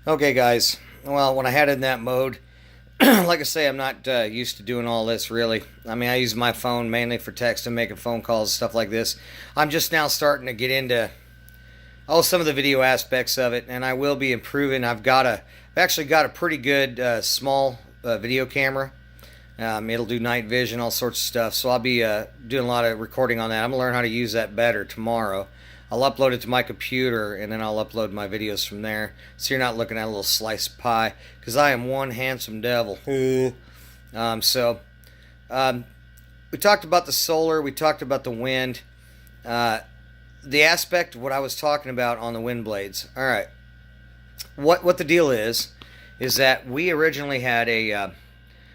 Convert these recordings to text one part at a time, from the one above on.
Okay, guys. Well, when I had it in that mode, like I say, I'm not used to doing all this really. I mean, I use my phone mainly for texting, making phone calls, stuff like this. I'm just now starting to get into some of the video aspects of it, and I will be improving. I've actually got a pretty good small video camera. It'll do night vision, all sorts of stuff. So I'll be doing a lot of recording on that. I'm gonna learn how to use that better tomorrow. I'll upload it to my computer and then I'll upload my videos from there. So you're not looking at a little slice of pie, because I am one handsome devil. um, so um, we talked about the solar, we talked about the wind, uh, the aspect of what I was talking about on the wind blades. All right, what the deal is that we originally had a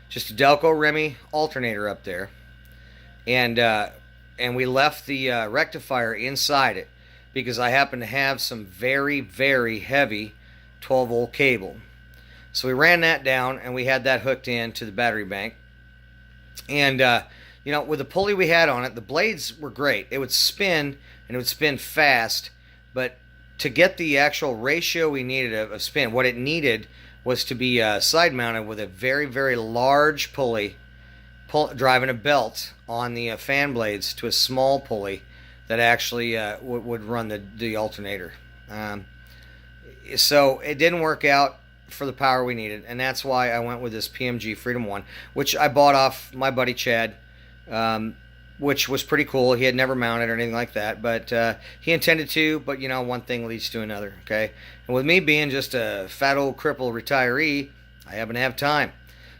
just a Delco Remy alternator up there, and we left the rectifier inside it because I happen to have some very very heavy 12 volt cable. So we ran that down and we had that hooked in to the battery bank. And with the pulley we had on it, the blades were great. It would spin and it would spin fast, but to get the actual ratio we needed of spin, what it needed was to be side mounted with a very very large pulley driving a belt on the fan blades to a small pulley that actually would run the alternator. So it didn't work out for the power we needed, and that's why I went with this PMG Freedom 1, which I bought off my buddy Chad, which was pretty cool. He had never mounted or anything like that, but he intended to, but one thing leads to another, okay? And with me being just a fat old cripple retiree, I happen to have time.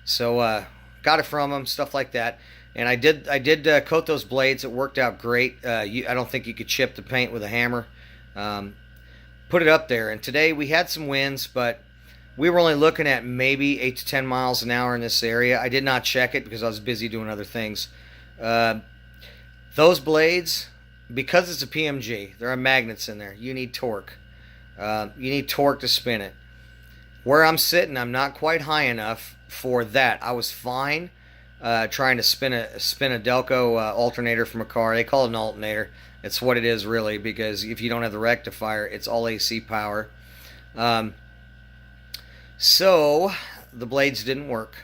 So got it from him, stuff like that. And I did coat those blades. It worked out great. I don't think you could chip the paint with a hammer. Put it up there. And today we had some winds, but we were only looking at maybe 8 to 10 miles an hour in this area. I did not check it because I was busy doing other things. Those blades, because it's a PMG, there are magnets in there. You need torque. You need torque to spin it. Where I'm sitting, I'm not quite high enough for that. I was fine trying to spin a Delco alternator from a car. They call it an alternator. It's what it is really, because if you don't have the rectifier, it's all AC power. So the blades didn't work.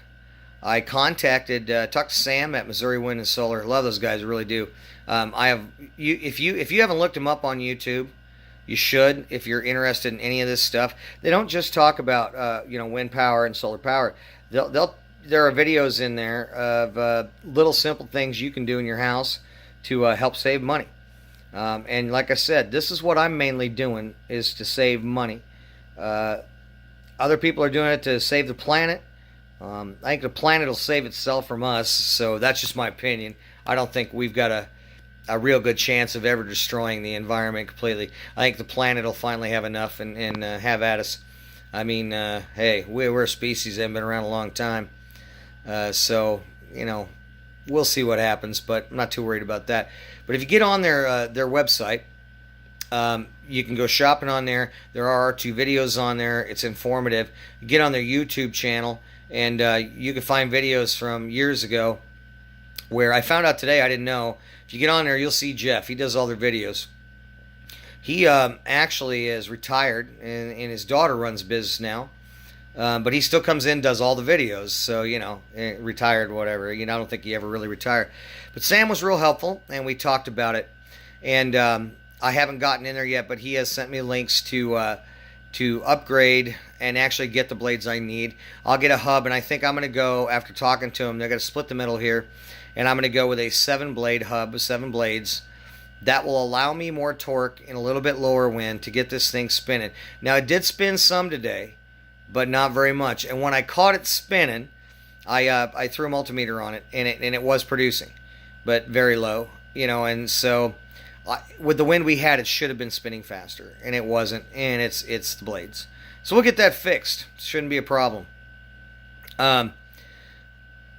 I talked to Sam at Missouri Wind and Solar. Love those guys, I really do. If you haven't looked them up on YouTube, you should. If you're interested in any of this stuff, they don't just talk about wind power and solar power. There are videos in there of little simple things you can do in your house to help save money. And like I said, this is what I'm mainly doing, is to save money. Other people are doing it to save the planet. I think the planet will save itself from us, so that's just my opinion. I don't think we've got a real good chance of ever destroying the environment completely. I think the planet will finally have enough and have at us. I mean, hey, we're a species that have been around a long time. So, we'll see what happens, but I'm not too worried about that. But if you get on their website, you can go shopping on there. There are two videos on there. It's informative. You get on their YouTube channel, and you can find videos from years ago where I found out today, I didn't know. If you get on there, you'll see Jeff. He does all their videos. He actually is retired, and his daughter runs business now. But he still comes in, does all the videos. So, retired, whatever. I don't think he ever really retired. But Sam was real helpful, and we talked about it. And I haven't gotten in there yet, but he has sent me links to upgrade and actually get the blades I need. I'll get a hub, and I think I'm going to go, after talking to him, they're going to split the middle here, and I'm going to go with a 7-blade hub with 7 blades. That will allow me more torque in a little bit lower wind to get this thing spinning. Now, it did spin some today, but not very much. And when I caught it spinning, I threw a multimeter on it, and it was producing, but very low, and so with the wind we had, it should have been spinning faster, and it wasn't, and it's the blades. So we'll get that fixed. Shouldn't be a problem. I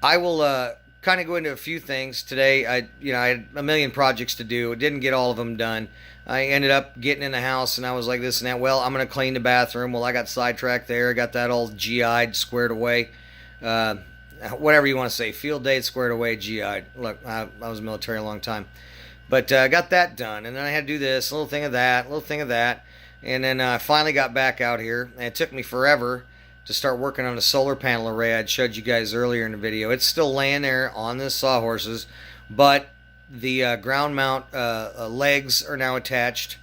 will kind of go into a few things today. I had a million projects to do. Didn't get all of them done. I ended up getting in the house, and I was like this and that. Well, I'm going to clean the bathroom. Well, I got sidetracked there. I got that all GI'd, squared away. Whatever you want to say. Field date, squared away, GI'd. Look, I was military a long time. But I got that done, and then I had to do this, a little thing of that, And then I finally got back out here, and it took me forever to start working on the solar panel array I'd showed you guys earlier in the video. It's still laying there on the sawhorses, but the ground mount legs are now attached.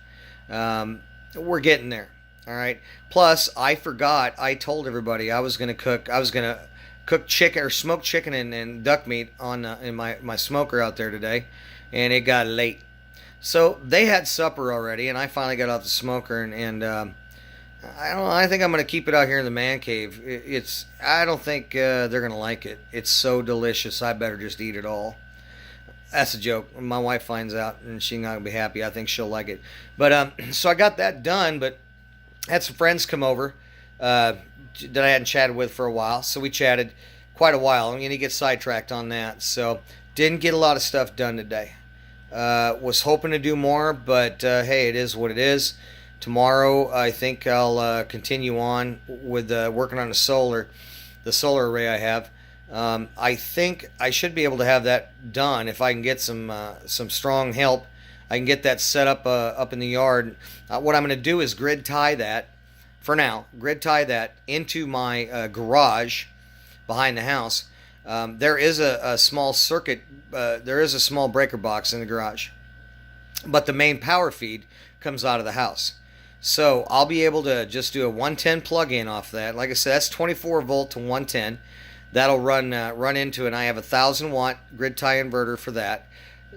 We're getting there. All right. Plus, I forgot. I told everybody I was going to cook chicken or smoked chicken and duck meat on in my smoker out there today, and it got late. So they had supper already, and I finally got off the smoker, and I don't know. I think I'm going to keep it out here in the man cave. I don't think they're going to like it. It's so delicious. I better just eat it all. That's a joke. When my wife finds out, and she's not going to be happy. I think she'll like it. But so I got that done, but had some friends come over that I hadn't chatted with for a while. So we chatted quite a while. I'm going to get sidetracked on that. So didn't get a lot of stuff done today. Was hoping to do more, but hey, it is what it is. Tomorrow, I think I'll continue on with working on the solar array I have. I think I should be able to have that done if I can get some strong help. I can get that set up in the yard. What I'm going to do is grid tie that for now. Grid tie that into my garage behind the house. There is a small circuit. There is a small breaker box in the garage, but the main power feed comes out of the house. So I'll be able to just do a 110 plug-in off that. Like I said, that's 24 volt to 110. That'll run into, and I have a 1,000-watt grid tie inverter for that.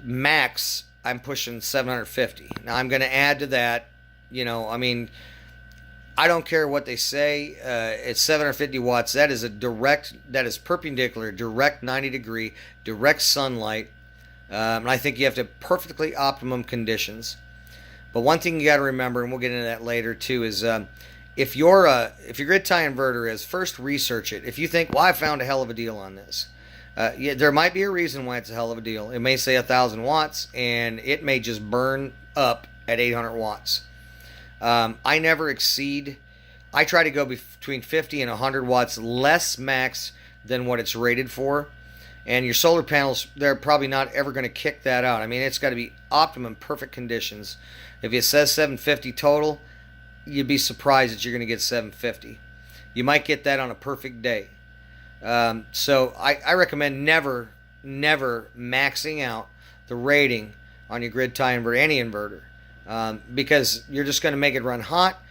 Max, I'm pushing 750. Now I'm going to add to that. I mean, I don't care what they say. It's 750 watts. That is perpendicular, direct 90-degree, direct sunlight. And I think you have to perfectly optimum conditions. But one thing you got to remember, and we'll get into that later too, is if your grid tie inverter is, first research it. If you think, well, I found a hell of a deal on this, yeah, there might be a reason why it's a hell of a deal. It may say 1,000 watts, and it may just burn up at 800 watts. I never exceed. I try to go between 50 and 100 watts less max than what it's rated for. And your solar panels, they're probably not ever going to kick that out. I mean, it's got to be optimum, perfect conditions. If it says 750 total, you'd be surprised that you're going to get 750. You might get that on a perfect day. So I recommend never maxing out the rating on your grid tie inverter, any inverter, because you're just going to make it run hot.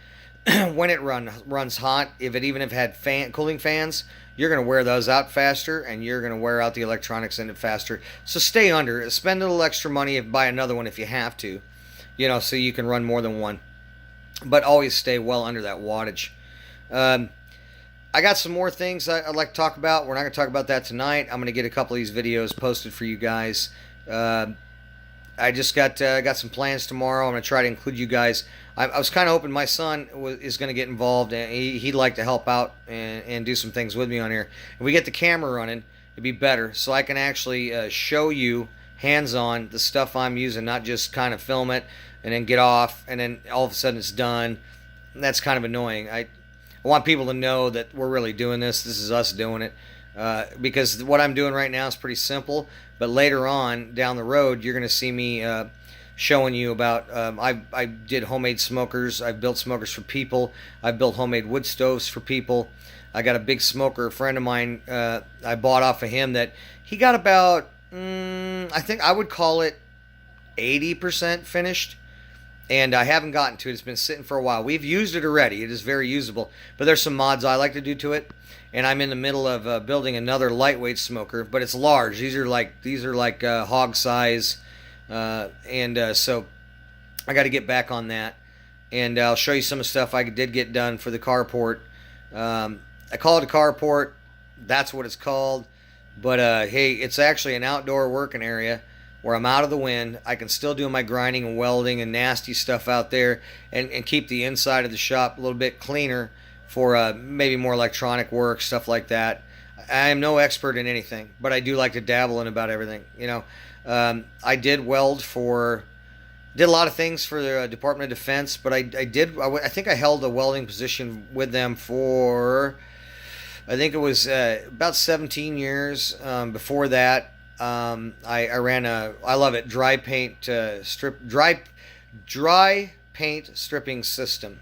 When it runs hot, even if it had cooling fans, you're going to wear those out faster, and you're going to wear out the electronics in it faster. So stay under. Spend a little extra money, buy another one if you have to, so you can run more than one. But always stay well under that wattage. I got some more things I'd like to talk about. We're not going to talk about that tonight. I'm going to get a couple of these videos posted for you guys. I just got some plans tomorrow. I'm going to try to include you guys. I was kind of hoping my son is going to get involved, and he'd like to help out and do some things with me on here. If we get the camera running, it'd be better, so I can actually show you hands-on the stuff I'm using, not just kind of film it and then get off, and then all of a sudden it's done. And that's kind of annoying. I want people to know that we're really doing this. This is us doing it. Because what I'm doing right now is pretty simple, but later on down the road you're going to see me showing you about I did homemade smokers. I've built smokers for people. I've built homemade wood stoves for people. I got a big smoker, a friend of mine, I bought off of him, that he got about I think I would call it 80% finished, and I haven't gotten to it. It's been sitting for a while. We've used it already. It is very usable, but there's some mods I like to do to it. And I'm in the middle of building another lightweight smoker, but it's large. These are like hog size, so I got to get back on that. And I'll show you some of the stuff I did get done for the carport. I call it a carport. That's what it's called. But hey, it's actually an outdoor working area where I'm out of the wind. I can still do my grinding and welding and nasty stuff out there, and keep the inside of the shop a little bit cleaner for maybe more electronic work, stuff like that. I am no expert in anything, but I do like to dabble in about everything. I did weld did a lot of things for the Department of Defense, but I think I held a welding position with them for, I think it was about 17 years. Before that, I ran I love it, dry paint stripping system.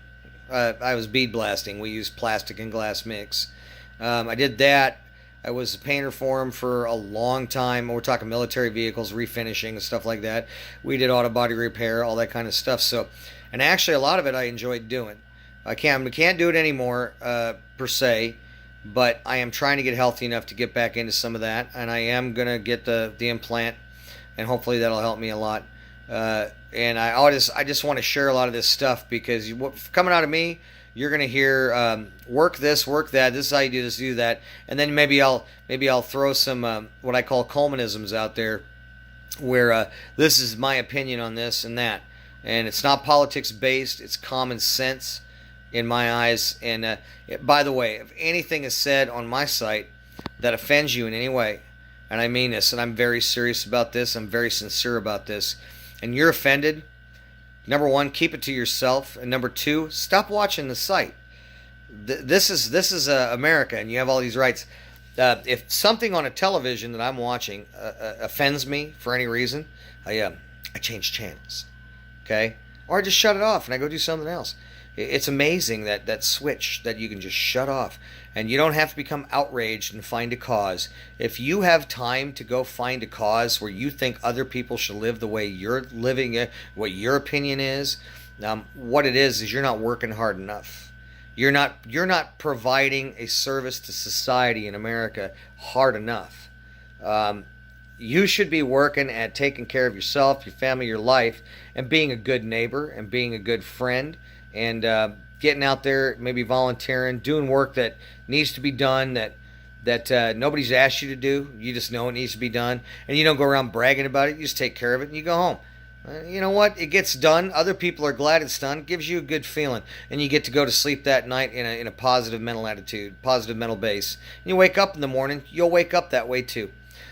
I was bead blasting. We used plastic and glass mix. I did that. I was a painter for him for a long time. We're talking military vehicles, refinishing and stuff like that. We did auto body repair, all that kind of stuff. So, and actually, a lot of it I enjoyed doing. I can't do it anymore per se, but I am trying to get healthy enough to get back into some of that, and I am gonna get the implant, and hopefully that'll help me a lot. And I just want to share a lot of this stuff because coming out of me, you're gonna hear work this, work that. This is how you do this, do that, and then maybe I'll throw some what I call Colemanisms out there, where this is my opinion on this and that, and it's not politics based. It's common sense in my eyes. And by the way, if anything is said on my site that offends you in any way, and I mean this, and I'm very serious about this, I'm very sincere about this, and you're offended, number one, keep it to yourself, and number two, stop watching the site. This is America, and you have all these rights. If something on a television that I'm watching offends me for any reason, I change channels, okay, or I just shut it off and I go do something else. It's amazing that switch that you can just shut off, and you don't have to become outraged and find a cause. If you have time to go find a cause where you think other people should live the way you're living it, what your opinion is, what it is you're not working hard enough. You're not providing a service to society in America hard enough. You should be working at taking care of yourself, your family, your life, and being a good neighbor and being a good friend, and getting out there, maybe volunteering, doing work that needs to be done, that nobody's asked you to do. You just know it needs to be done, and you don't go around bragging about it. You just take care of it and you go home. You know what? It gets done. Other people are glad it's done. It gives you a good feeling, and you get to go to sleep that night in a positive mental attitude, positive mental base. And you wake up in the morning, you'll wake up that way too.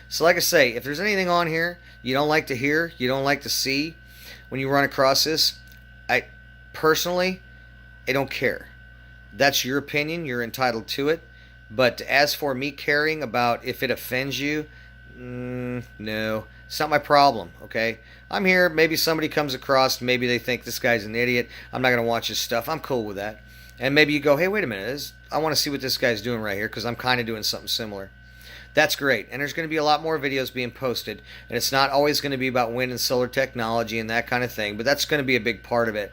So like I say, if there's anything on here you don't like to hear, you don't like to see, when you run across this, personally, I don't care. That's your opinion. You're entitled to it. But as for me caring about if it offends you, no, it's not my problem, okay? I'm here. Maybe somebody comes across, maybe they think this guy's an idiot. I'm not going to watch his stuff. I'm cool with that. And maybe you go, hey, wait a minute. I want to see what this guy's doing right here because I'm kind of doing something similar. That's great. And there's going to be a lot more videos being posted. And it's not always going to be about wind and solar technology and that kind of thing, but that's going to be a big part of it.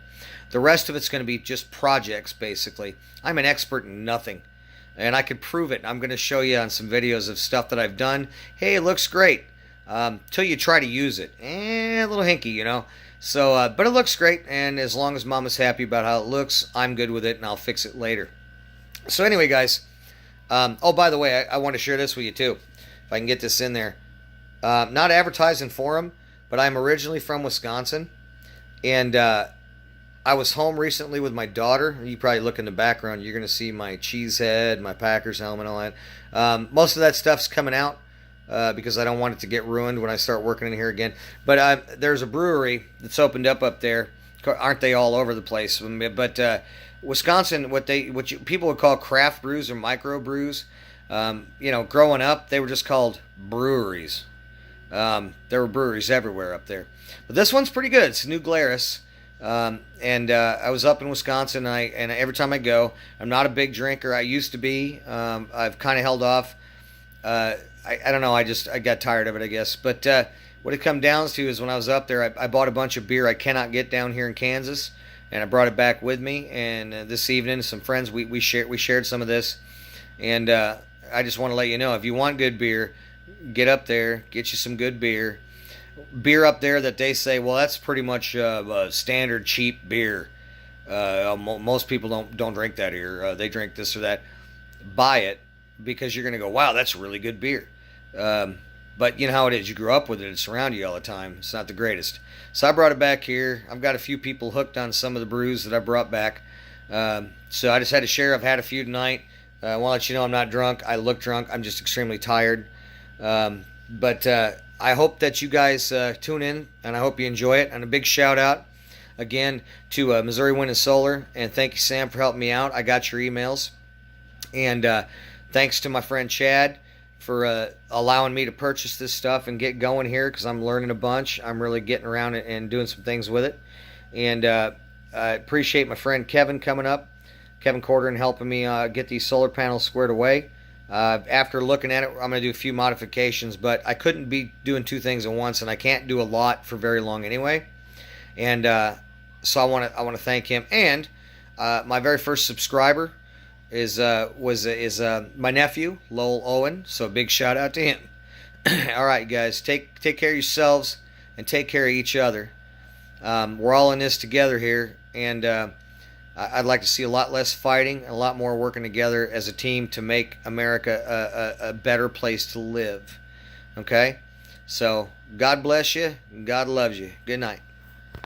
The rest of it's going to be just projects, basically. I'm an expert in nothing, and I could prove it. I'm going to show you on some videos of stuff that I've done. Hey, it looks great. Till you try to use it. A little hinky, you know. So, but it looks great, and as long as Mama's happy about how it looks, I'm good with it, and I'll fix it later. So anyway, guys. Oh, by the way, I want to share this with you, too. If I can get this in there. Not advertising for them, but I'm originally from Wisconsin, and I was home recently with my daughter. You probably look in the background. You're going to see my cheese head, my Packers helmet, all that. Most of that stuff's coming out because I don't want it to get ruined when I start working in here again. But there's a brewery that's opened up there. Aren't they all over the place? But Wisconsin, what people would call craft brews or micro brews. Growing up, they were just called breweries. There were breweries everywhere up there. But this one's pretty good. It's New Glarus. I was up in Wisconsin, and every time I go, I'm not a big drinker. I used to be. I've kind of held off. I don't know. I got tired of it, I guess. But what it come down to is when I was up there, I bought a bunch of beer I cannot get down here in Kansas, and I brought it back with me. And this evening, some friends we shared some of this, and I just want to let you know, if you want good beer, get up there, get you some good beer. Beer up there that they say, well, that's pretty much standard cheap beer. Most people don't drink that here. They drink this or that. Buy it because you're going to go, wow, that's really good beer. But you know how it is. You grew up with it. It's around you all the time. It's not the greatest. So I brought it back here. I've got a few people hooked on some of the brews that I brought back. So I just had to share. I've had a few tonight. I want to let you know I'm not drunk. I look drunk. I'm just extremely tired. But I hope that you guys tune in, and I hope you enjoy it. And a big shout out again to Missouri Wind and Solar, and thank you, Sam, for helping me out. I got your emails, and thanks to my friend Chad for allowing me to purchase this stuff and get going here, because I'm learning a bunch. I'm really getting around it and doing some things with it, and I appreciate my friend Kevin coming up, Kevin Corder, and helping me get these solar panels squared away. After looking at it, I'm going to do a few modifications, but I couldn't be doing two things at once, and I can't do a lot for very long anyway. And so I want to thank him. And my very first subscriber is my nephew Lowell Owen. So a big shout out to him. All right, guys, take care of yourselves and take care of each other. We're all in this together here, and I'd like to see a lot less fighting and a lot more working together as a team to make America a better place to live. Okay? So, God bless you. God loves you. Good night.